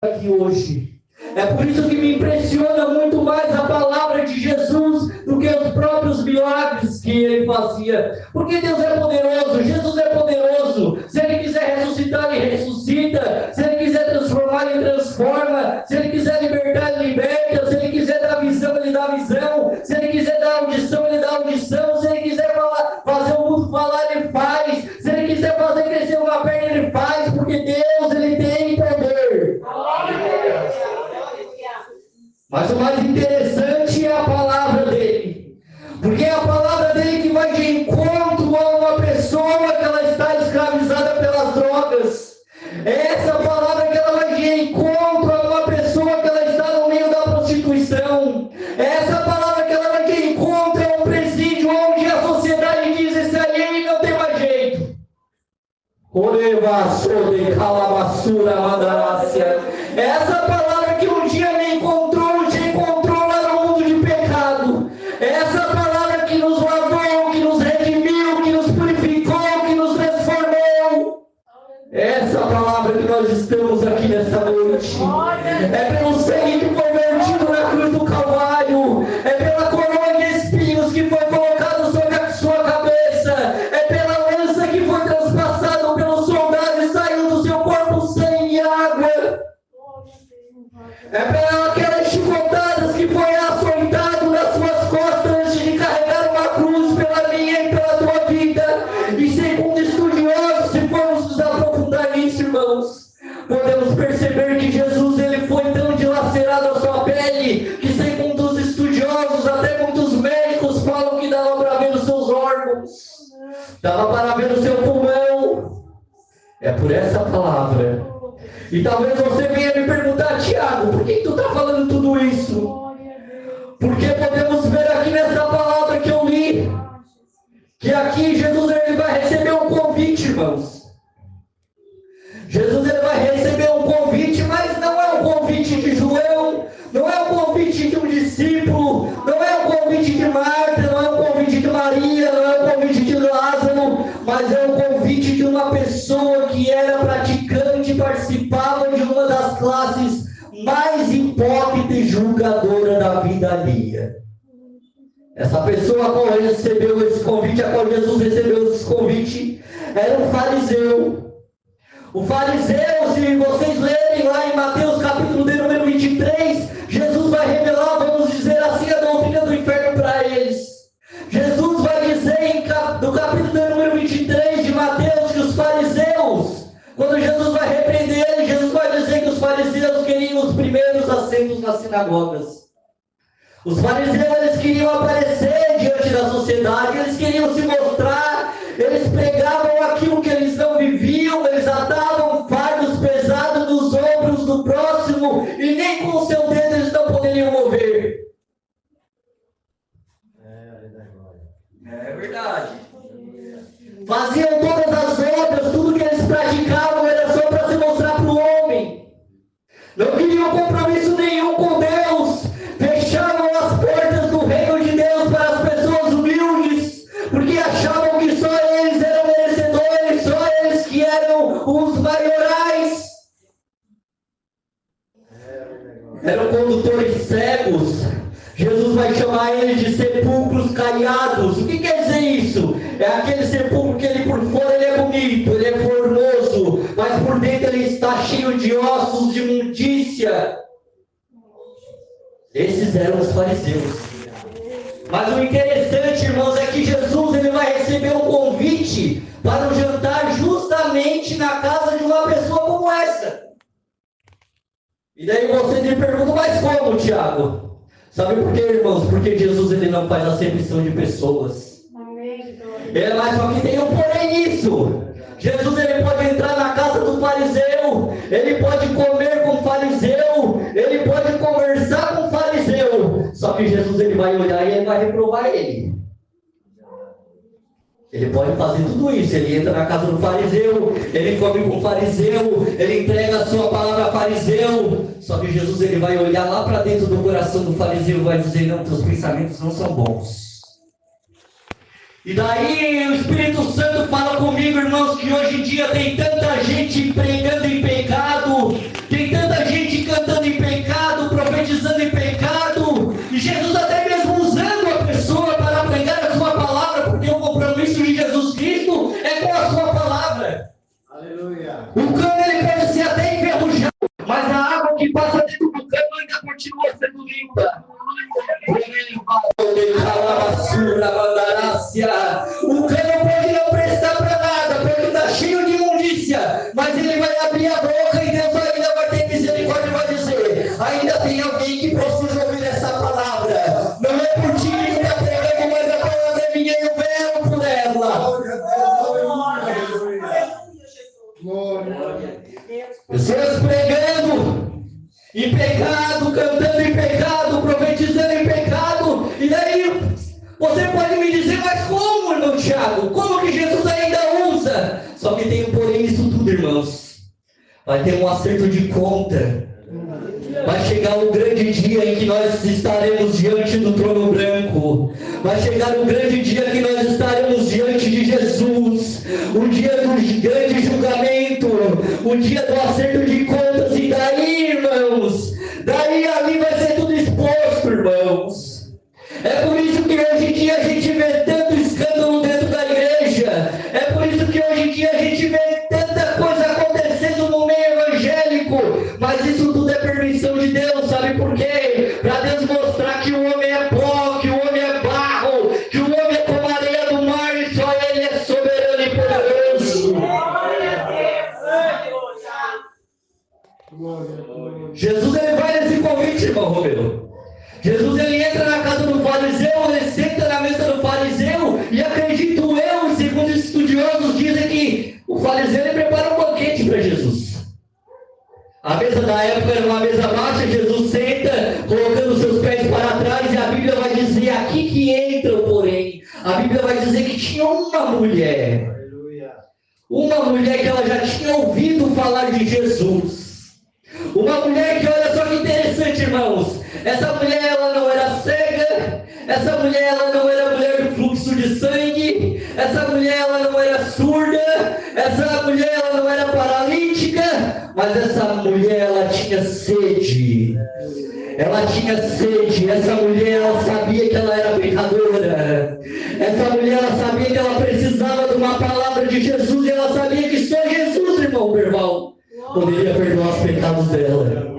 aqui hoje. É por isso que me impressiona muito mais a palavra de Jesus do que os próprios milagres que ele fazia. Porque Deus é poderoso, Jesus é poderoso. Se ele quiser ressuscitar, ele ressuscita. Se ele quiser transformar, ele transforma. Se ele quiser libertar, ele liberta. Se ele quiser dar visão, ele dá visão. Se ele quiser dar audição, ele dá audição. Se ele quiser fazer o mundo falar, ele faz. Se ele quiser fazer crescer uma perna, ele faz. Porque Deus, ele tem poder. Mas o mais interessante é a palavra dele. Porque é a palavra dele que vai de encontro a uma pessoa que ela está escravizada pelas drogas. É essa palavra que ela vai de encontro a uma pessoa que ela está no meio da prostituição. É essa palavra que ela vai de encontro a um presídio onde a sociedade diz: esse aí não tem mais jeito. É essa palavra que um dia me encontrou lá no mundo de pecado. É essa palavra que nos lavou, que nos redimiu, que nos purificou, que nos transformou. É essa palavra que nós estamos aqui nesta noite. É pelo sangue que foi vertido na cruz do Calvário. É pela coroa de espinhos que foi colocada sobre a sua cabeça. É pela lança que foi transpassada pelo soldado e saiu do seu corpo sangue e água. É pelas chicotadas que foi açoitado nas suas costas antes de carregar uma cruz pela minha e pela tua vida. E segundo estudiosos, se formos nos aprofundar nisso, irmãos, podemos perceber que Jesus ele foi tão dilacerado a sua pele que, segundo os estudiosos, até muitos médicos falam que dava para ver os seus órgãos, dava para ver o seu pulmão. É por essa palavra. E talvez você venha me perguntar: Tiago, por que tu está falando tudo isso? Porque podemos ver aqui nessa palavra que eu li, que aqui Jesus ele vai receber um convite, irmãos. Jesus ele vai receber um convite, mas não é um convite de João, não é um convite de um discípulo, não é um convite de Marta, não é um convite de Maria, não é um convite de Lázaro, mas é um convite de uma pessoa que era praticante e participava de uma das classes mais hipócrita e julgadora da vida alheia. Essa pessoa a qual recebeu esse convite, a qual Jesus recebeu esse convite, era um fariseu. O fariseu, se vocês lerem lá em Mateus capítulo de número 23, Jesus vai revelar, vamos dizer assim, a doutrina do inferno para eles. Jesus vai dizer no capítulo de número 23 de Mateus que os fariseus, quando Jesus vai repreender eles, Jesus vai dizer que os fariseus queriam os primeiros assentos nas sinagogas. Os fariseus eles queriam aparecer diante da sociedade, eles queriam se mostrar, eles pregavam aquilo que eles não viviam, eles atavam fardos pesados nos ombros do próximo e nem com o seu dedo eles não poderiam mover. É verdade. Faziam todas as obras, tudo que eles praticavam era só para se mostrar para o homem. Não queriam compromisso nenhum com Deus. Fechavam as portas do reino de Deus para as pessoas humildes, porque achavam que só eles eram merecedores, só eles que eram os maiorais. Eram condutores cegos. Jesus vai chamar eles de sepulcros caiados. O que quer dizer isso? É aquele sepulcro que ele por fora ele é bonito, ele é formoso, mas por dentro ele está cheio de ossos, de imundícia. Esses eram os fariseus. Mas o interessante, irmãos, é que Jesus ele vai receber um convite para um jantar justamente na casa de uma pessoa como essa. E daí vocês me perguntam: mas como, Tiago? Sabe por quê, irmãos? Porque Jesus ele não faz acepção de pessoas. Mas só que tem um porém nisso. Jesus ele pode entrar na casa do fariseu, ele pode comer com o fariseu, ele pode conversar com o fariseu. Só que Jesus ele vai olhar e ele vai reprovar ele. Ele pode fazer tudo isso. Ele entra na casa do fariseu, ele come com o fariseu, ele entrega a sua palavra ao fariseu. Só que Jesus ele vai olhar lá para dentro do coração do fariseu e vai dizer: não, teus pensamentos não são bons. E daí o Espírito Santo fala comigo, irmãos, que hoje em dia tem tanta gente pregando em pecado, tem tanta gente gente cantando em pecado, profetizando em pecado, e Jesus até mesmo usando a pessoa para pregar a sua palavra, porque o compromisso de Jesus Cristo é com a sua palavra. Aleluia. O cano ele pode ser até enferrujado, mas a água que passa dentro do cano ainda continua sendo limpa. O cano pode não prestar para nada, porque está cheio de imundícia, mas ele vai abrir a boca e Deus ainda vai ter misericórdia e vai dizer: ainda tem alguém que precisa ouvir essa palavra. Não é por ti que está pregando, mas a palavra é minha e eu vero por ela. Pessoas pregando em pecado, cantando em pecado, profetizando em pecado, e daí você pode me dizer: mas como, irmão Thiago? Como que Jesus ainda usa? Só que tem um porém nisso tudo, irmãos. Vai ter um acerto de conta. Vai chegar o grande dia em que nós estaremos diante do trono branco. Vai chegar o grande dia que nós estaremos diante de Jesus. O dia do grande julgamento. O dia do acerto de contas. E daí, irmãos, daí ali vai ser tudo exposto, irmãos. É por isso que hoje em dia a gente vê tanto escândalo dentro da igreja. É por isso que hoje em dia a gente vê tanta coisa acontecendo no meio evangélico. Mas isso tudo é permissão de Deus, sabe por quê? Para Deus mostrar que o homem é pó, que o homem é barro, que o homem é como a areia do mar e só Ele é soberano e poderoso. Jesus ele vai nesse convite, irmão Romero. Jesus ele entra na casa do fariseu, ele senta na mesa do fariseu, e acredito eu, segundo os estudiosos dizem que o fariseu ele prepara um banquete para Jesus. A mesa da época era uma mesa baixa, Jesus senta, colocando seus pés para trás, e a Bíblia vai dizer aqui que entra, porém, a Bíblia vai dizer que tinha uma mulher. Uma mulher que ela já tinha ouvido falar de Jesus. Uma mulher que, olha só que interessante, irmãos, essa mulher ela não era cega, essa mulher ela não era mulher do fluxo de sangue, essa mulher ela não era surda, essa mulher ela não era paralítica, mas essa mulher ela tinha sede. Ela tinha sede. Essa mulher ela sabia que ela era pecadora. Essa mulher ela sabia que ela precisava de uma palavra de Jesus, e ela sabia que só Jesus, irmão Berval, poderia perdoar os pecados dela.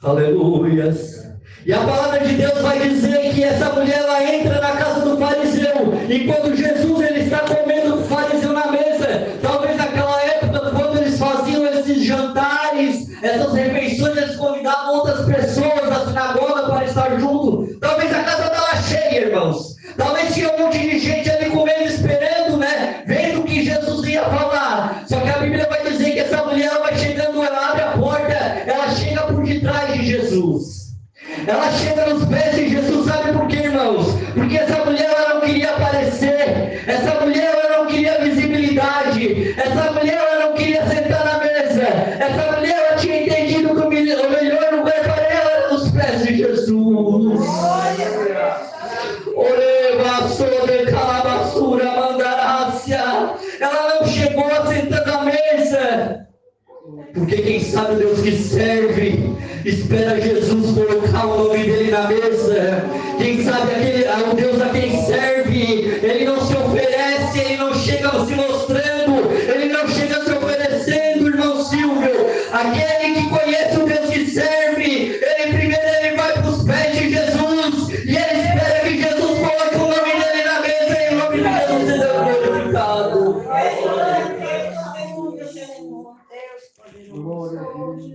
Aleluias. E a palavra de Deus vai dizer que essa mulher ela entra na casa do fariseu, e quando Jesus ele está comendo com o fariseu na mesa, talvez naquela época, quando eles faziam esses jantares, essas refeições, eles convidavam outras pessoas da sinagoga para estar junto. Talvez a casa estava cheia, irmãos. Talvez tinha um monte de gente ali comendo, esperando, né? Vendo o que Jesus ia falar. Só que a Bíblia vai dizer que essa mulher ela vai chegando, ela abre a porta, ela chega por detrás de Jesus. Ela chega nos pés de Jesus, sabe por quê, irmãos? Porque essa mulher ela não queria aparecer, essa mulher ela não queria visibilidade, essa mulher ela não queria sentar na mesa, essa mulher ela tinha entendido que o melhor lugar para ela era nos pés de Jesus. Ela não chegou a sentar na mesa, porque quem sabe o Deus que serve espera Jesus colocar o nome dele na mesa. Quem sabe o Deus a quem serve, ele não se oferece, ele não chega se mostrando, ele não chega se oferecendo, irmão Silvio. Aquele que conhece o Deus que serve, ele primeiro ele vai para os pés de Jesus, e ele espera que Jesus coloque o nome dele na mesa, e o nome de Jesus seja glorificado.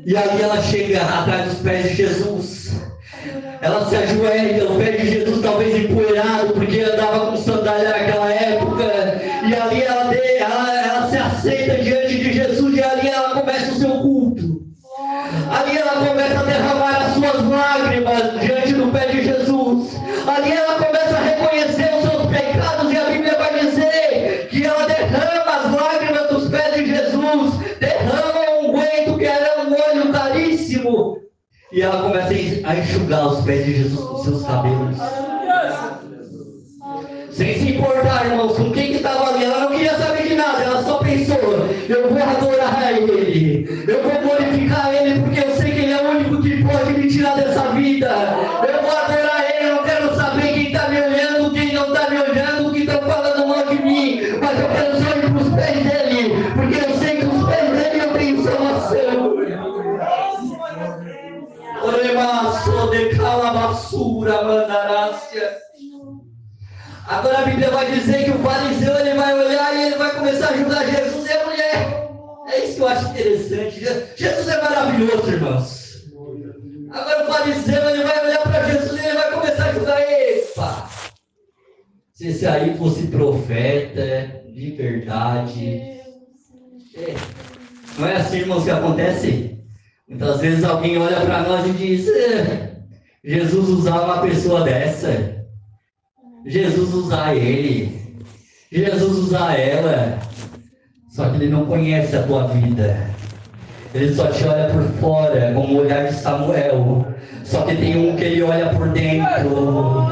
E ali ela chega atrás dos pés de Jesus. Ela se ajoelha no pé de Jesus, talvez empoeirado, porque andava com sandália naquela época. E ali ela se aceita diante de Jesus, e ali ela começa o seu culto. Ali ela começa a derramar as suas lágrimas diante do pé de Jesus. Ali ela começa a reconhecer os seus pecados, e a Bíblia vai dizer que ela derrama as lágrimas dos pés de Jesus, derrama um unguento que era um óleo caríssimo, e ela começa a enxugar os pés de Jesus com seus cabelos, sem se importar, irmãos, com quem que estava ali. Ela não queria saber de nada, ela só pensou: eu vou adorar Ele, Calabasura, Mandarácia. Agora a Bíblia vai dizer que o fariseu ele vai olhar e ele vai começar a ajudar Jesus e a mulher. É isso que eu acho interessante. Jesus é maravilhoso, irmãos. Agora o fariseu ele vai olhar para Jesus e ele vai começar a ajudar. Epa! Se esse aí fosse profeta de verdade. Não é assim, irmãos, que acontece? Muitas vezes alguém olha para nós e diz: Jesus usar uma pessoa dessa. Jesus usar ele, Jesus usar ela, só que ele não conhece a tua vida, ele só te olha por fora, como o olhar de Samuel, só que tem um que ele olha por dentro.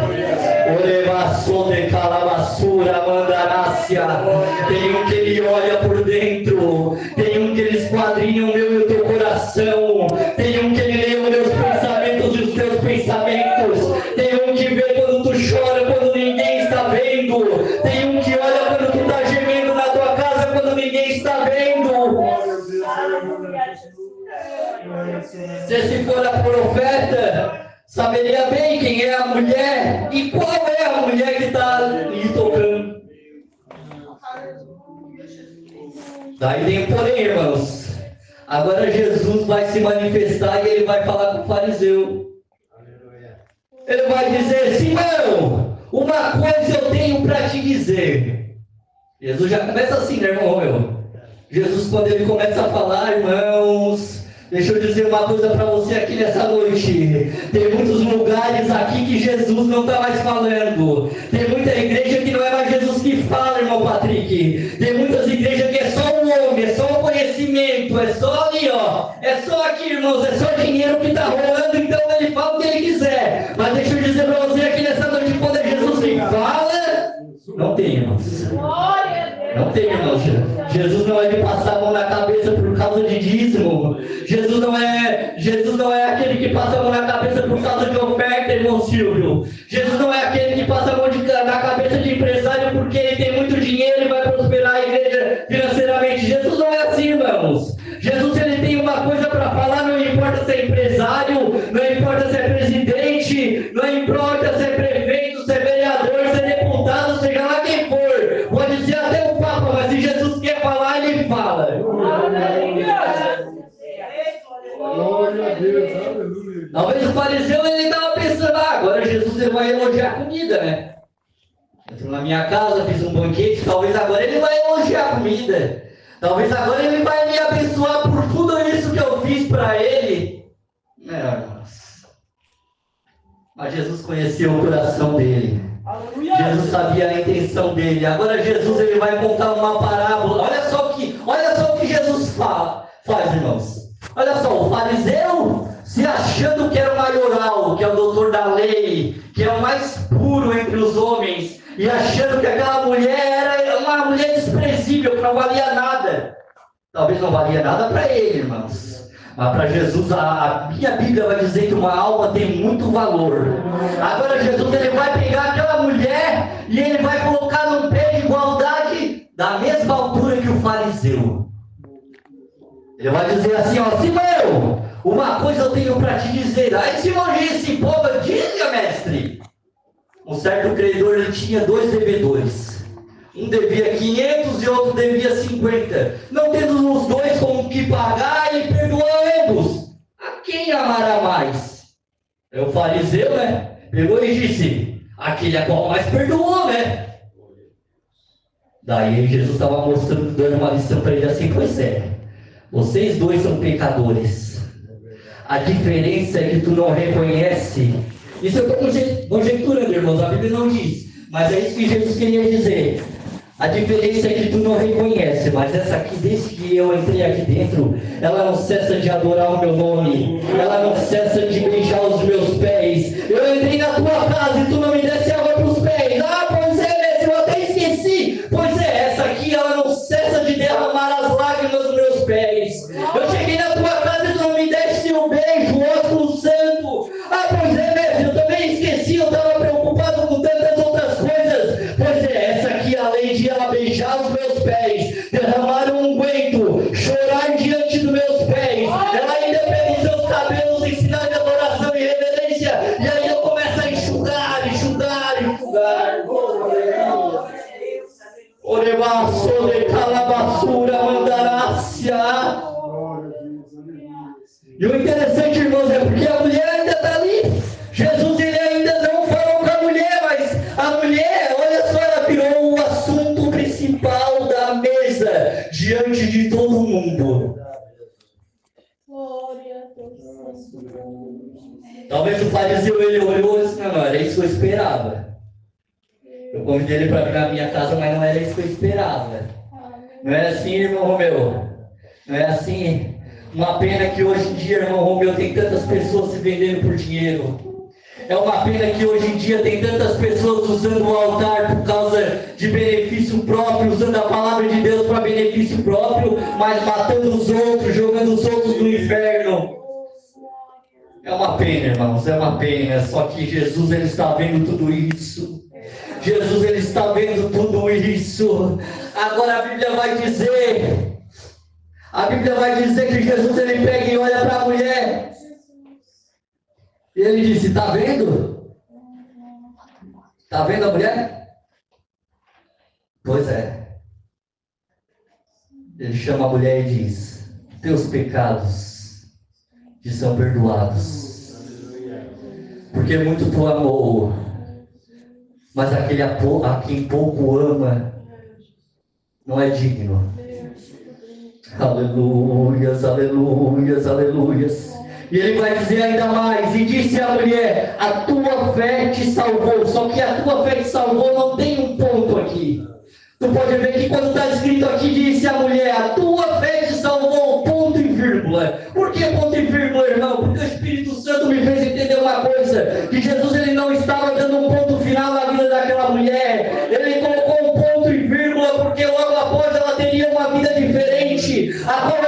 Olevassou de Calabasura, Mandarácia. Tem um que ele olha por dentro, tem um que ele esquadrinha o meu e o teu coração, tem um que ele lê os meus pensamentos e os teus pensamentos, tem um que vê quando tu chora, quando ninguém está vendo, tem um que olha quando tu está gemendo na tua casa, quando ninguém está vendo. Se esse for a profeta, saberia bem quem é a mulher e qual é a mulher que está lhe tocando. Daí tem um porém, irmãos. Agora Jesus vai se manifestar e ele vai falar com o fariseu. Ele vai dizer: Simão, uma coisa eu tenho para te dizer. Jesus já começa assim, né, irmão? Jesus, quando ele começa a falar, irmãos, deixa eu dizer uma coisa para você aqui nessa noite. Tem muitos lugares aqui que Jesus não está mais falando. Tem muita igreja que não é mais Jesus que fala, irmão Patrick. Tem muitas igrejas que é só um homem, é só um conhecimento, é só ali, ó. É só aqui, irmãos, é só dinheiro que está rolando, então ele fala o que ele quiser. Mas deixa eu dizer para você aqui nessa noite, quando é Jesus que fala, não tem, irmãos. Não tem, irmãos. Jesus não é de passar a mão na cabeça por causa de dízimo. Jesus não é aquele que passa a mão na cabeça por causa de oferta, irmão Silvio. Jesus não é aquele que passa a mão na cabeça de empresário porque ele tem muito dinheiro e vai prosperar a igreja financeiramente. Jesus não é assim, irmãos. Jesus, ele tem uma coisa para falar, não importa se é empresário, não importa se é presidente, não importa se é prefeito, se é vereador, se é deputado, seja lá quem for. Pode ser até o Papa, mas se Jesus quer falar, ele fala. Talvez o fariseu ele estava pensando: agora Jesus ele vai elogiar a comida, né? Entrou na minha casa, fiz um banquete, talvez agora ele vai elogiar a comida. Talvez agora ele vai me abençoar por tudo isso que eu fiz para ele. Não, irmãos. Mas Jesus conhecia o coração dele. Jesus sabia a intenção dele. Agora Jesus ele vai contar uma parábola. Olha só o que Jesus faz, irmãos. Olha só, o fariseu se achando que era o maioral, que é o doutor da lei, que é o mais puro entre os homens, e achando que aquela mulher era uma mulher desprezível, que não valia nada. Talvez não valia nada para ele, irmãos. Mas para Jesus, a minha Bíblia vai dizer que uma alma tem muito valor. Agora Jesus ele vai pegar aquela mulher e ele vai colocar num pé de igualdade da mesma altura que o fariseu. Ele vai dizer assim, ó: Simão, uma coisa eu tenho para te dizer. Aí Simão disse: povo, diga, mestre. Um certo credor ele tinha 2 devedores. Um devia 500 e outro devia 50. Não tendo os dois com o que pagar, ele perdoou ambos. A quem amará mais? É o fariseu, né? Pegou e disse: aquele a qual mais perdoou, né? Daí Jesus estava mostrando, dando uma lição para ele assim: pois é, vocês dois são pecadores. A diferença é que tu não reconhece. Isso eu estou conjecturando, irmãos, a Bíblia não diz, mas é isso que Jesus queria dizer. A diferença é que tu não reconhece, mas essa aqui, desde que eu entrei aqui dentro, ela não cessa de adorar o meu nome, ela não cessa de beijar os meus pés. Eu entrei na tua casa e tu não me desse água para os pés. Ah, pois é, mestre, eu até esqueci. Pois é, essa aqui, ela não cessa de derramar as lágrimas dos meus pés. Eu cheguei na tua casa e tu não me desse um beijo, ósculo santo. Ah, pois é, mestre, eu também esqueci, eu estava preocupado com tantas outras coisas. Pois é, essa aqui, além de ela beijar os meus pés, derramar um unguento, chorar diante dos meus pés, ela ainda pega os seus cabelos em sinal de adoração e reverência, e aí eu começo a enxugar E o interessante, irmãos, é porque a mulher ainda está ali. Jesus, ele ainda não falou com a mulher, mas a mulher, olha só, ela virou o assunto principal da mesa diante de todo mundo. Glória a Deus. Talvez o fariseu, ele olhou e disse, não, era isso que eu esperava. Eu convidei ele para vir na minha casa, mas não era isso que eu esperava. Não é assim, irmão Romeu? Não é assim? Uma pena que hoje em dia, irmão Romeu, tem tantas pessoas se vendendo por dinheiro. É uma pena que hoje em dia tem tantas pessoas usando o altar por causa de benefício próprio, usando a palavra de Deus para benefício próprio, mas matando os outros, jogando os outros no inferno. É uma pena, irmãos, é uma pena. Só que Jesus, ele está vendo tudo isso. Jesus, ele está vendo tudo isso. Agora a Bíblia vai dizer que Jesus, ele pega e olha para a mulher. E ele disse, está vendo? Está vendo a mulher? Pois é. Ele chama a mulher e diz, teus pecados te são perdoados. Porque muito tu amou, mas aquele a quem pouco ama não é digno. Aleluias, aleluias, aleluias. E ele vai dizer ainda mais, e disse à mulher, a tua fé te salvou. Só que a tua fé te salvou não tem um ponto aqui. Tu pode ver que quando está escrito aqui, disse a mulher, a tua fé te salvou, ponto e vírgula. Por que ponto e vírgula, irmão? Porque o Espírito Santo me fez entender uma coisa, que Jesus, ele não estava dando um ponto final na vida daquela mulher. Ele colocou um ponto e vírgula, porque logo após ela teria uma vida diferente, a qual